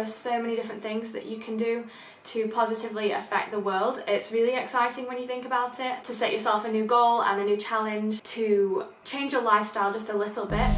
there's so many different things that you can do to positively affect the world. It's really exciting when you think about it, to set yourself a new goal and a new challenge, to change your lifestyle just a little bit.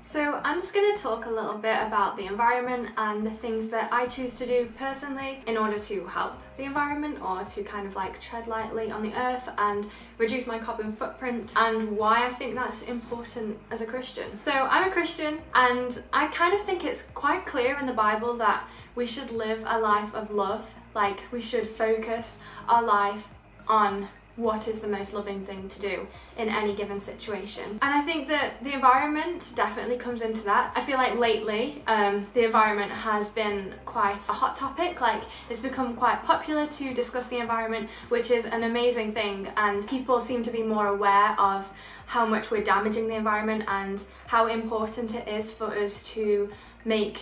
So I'm just going to talk a little bit about the environment and the things that I choose to do personally in order to help the environment, or to kind of like tread lightly on the earth and reduce my carbon footprint, and why I think that's important as a Christian. So I'm a Christian, and I kind of think it's quite clear in the Bible that we should live a life of love. Like, we should focus our life on what is the most loving thing to do in any given situation. And I think that the environment definitely comes into that. I feel like lately the environment has been quite a hot topic. Like, it's become quite popular to discuss the environment, which is an amazing thing, and people seem to be more aware of how much we're damaging the environment and how important it is for us to make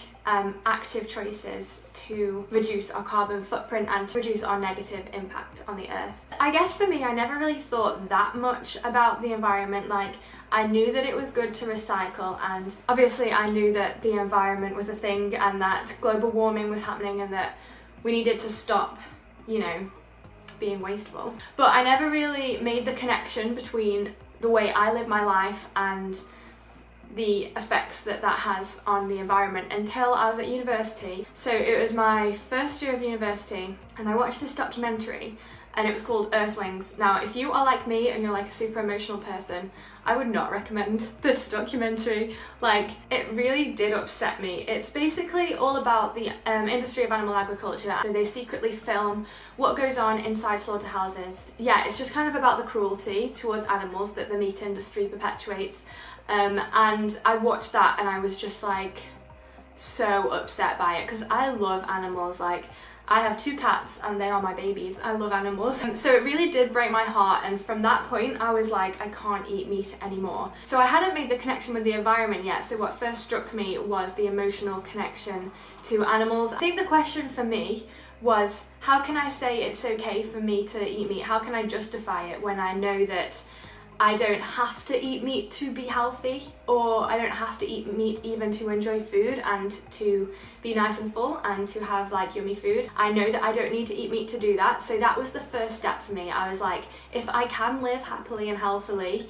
active choices to reduce our carbon footprint and to reduce our negative impact on the earth. I guess for me, I never really thought that much about the environment. Like, I knew that it was good to recycle, and obviously I knew that the environment was a thing and that global warming was happening and that we needed to stop, you know, being wasteful. But I never really made the connection between the way I live my life and the effects that that has on the environment until I was at university. So it was my first year of university, and I watched this documentary, and it was called Earthlings. Now, if you are like me and you're like a super emotional person, I would not recommend this documentary. Like, it really did upset me. It's basically all about the industry of animal agriculture. So they secretly film what goes on inside slaughterhouses. Yeah, it's just kind of about the cruelty towards animals that the meat industry perpetuates. And I watched that and I was just like so upset by it, because I love animals. Like, I have 2 cats and they are my babies. I love animals. So it really did break my heart, and from that point I was like, I can't eat meat anymore. So I hadn't made the connection with the environment yet, so what first struck me was the emotional connection to animals. I think the question for me was, how can I say it's okay for me to eat meat? How can I justify it when I know that I don't have to eat meat to be healthy, or I don't have to eat meat even to enjoy food and to be nice and full and to have like yummy food. I know that I don't need to eat meat to do that. So that was the first step for me. I was like, if I can live happily and healthily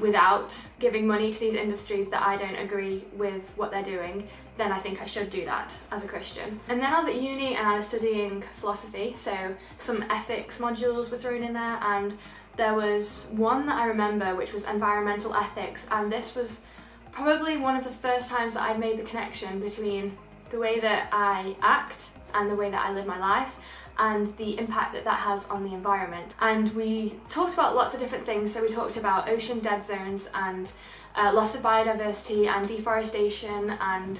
without giving money to these industries that I don't agree with what they're doing, then I think I should do that as a Christian. And then I was at uni and I was studying philosophy, so some ethics modules were thrown in there, and there was one that I remember which was environmental ethics, and this was probably one of the first times that I'd made the connection between the way that I act and the way that I live my life and the impact that that has on the environment. And we talked about lots of different things. So we talked about ocean dead zones and loss of biodiversity and deforestation and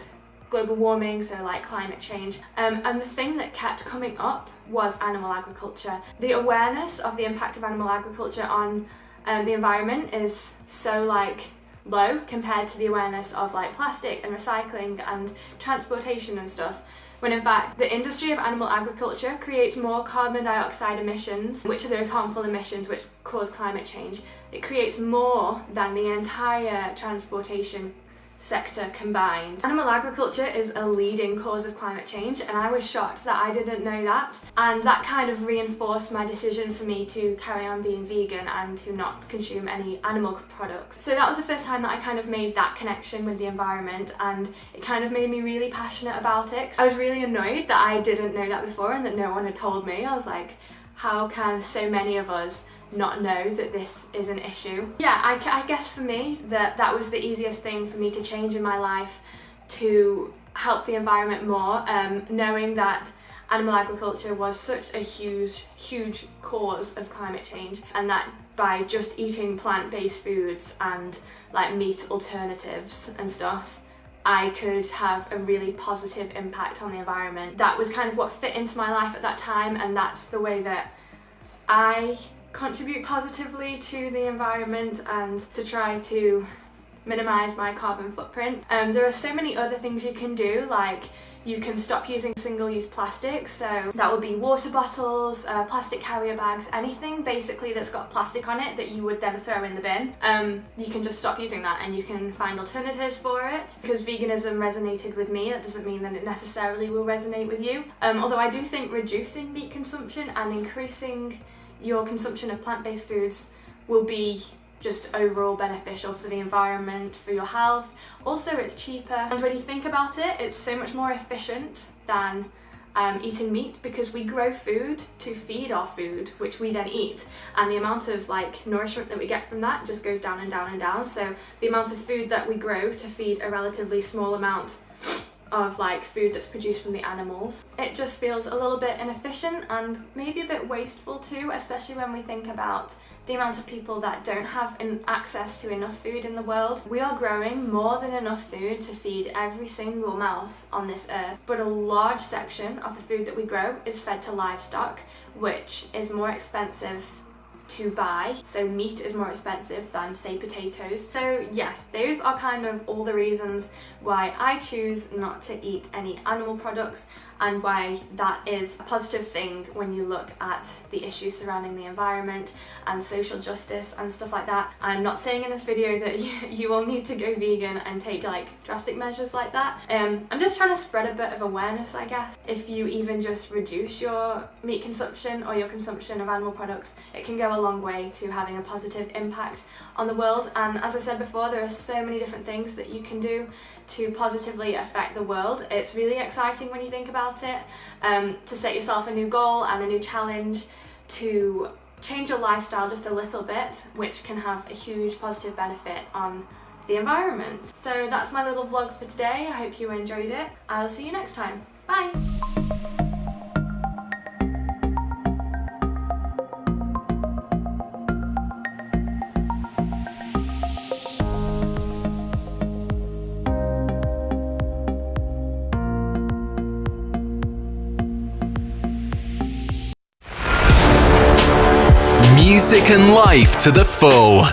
global warming, so like climate change. And the thing that kept coming up was animal agriculture. The awareness of the impact of animal agriculture on the environment is so like low compared to the awareness of like plastic and recycling and transportation and stuff, when in fact the industry of animal agriculture creates more carbon dioxide emissions, which are those harmful emissions which cause climate change. It creates more than the entire transportation sector combined. Animal agriculture is a leading cause of climate change, and I was shocked that I didn't know that, and that kind of reinforced my decision for me to carry on being vegan and to not consume any animal products. So that was the first time that I kind of made that connection with the environment, and it kind of made me really passionate about it. I was really annoyed that I didn't know that before and that no one had told me. I was like, how can so many of us not know that this is an issue? Yeah, I guess for me that was the easiest thing for me to change in my life to help the environment more, knowing that animal agriculture was such a huge cause of climate change, and that by just eating plant-based foods and like meat alternatives and stuff, I could have a really positive impact on the environment. That was kind of what fit into my life at that time, and that's the way that I contribute positively to the environment and to try to minimize my carbon footprint. There are so many other things you can do, like You can stop using single-use plastics, so that would be water bottles, plastic carrier bags, anything basically that's got plastic on it that you would then throw in the bin. You can just stop using that and you can find alternatives for it. Because veganism resonated with me, that doesn't mean that it necessarily will resonate with you. Although I do think reducing meat consumption and increasing your consumption of plant-based foods will be just overall beneficial for the environment, for your health. Also, it's cheaper, and when you think about it, it's so much more efficient than eating meat, because we grow food to feed our food, which we then eat, and the amount of nourishment that we get from that just goes down and down and down. So the amount of food that we grow to feed a relatively small amount of food that's produced from the animals, it just feels a little bit inefficient and maybe a bit wasteful too, especially when we think about the amount of people that don't have access to enough food in the world. We are growing more than enough food to feed every single mouth on this earth, but a large section of the food that we grow is fed to livestock, which is more expensive to buy. So meat is more expensive than, say, potatoes. So yes, those are kind of all the reasons why I choose not to eat any animal products, and why that is a positive thing when you look at the issues surrounding the environment and social justice and stuff like that. I'm not saying in this video that you will need to go vegan and take drastic measures like that. I'm just trying to spread a bit of awareness, I guess. If you even just reduce your meat consumption or your consumption of animal products, it can go a long way to having a positive impact on the world. And as I said before, there are so many different things that you can do to positively affect the world. It's really exciting when you think about it, to set yourself a new goal and a new challenge to change your lifestyle just a little bit, which can have a huge positive benefit on the environment. So that's my little vlog for today. I hope you enjoyed it. I'll see you next time. Bye! Music and life to the full.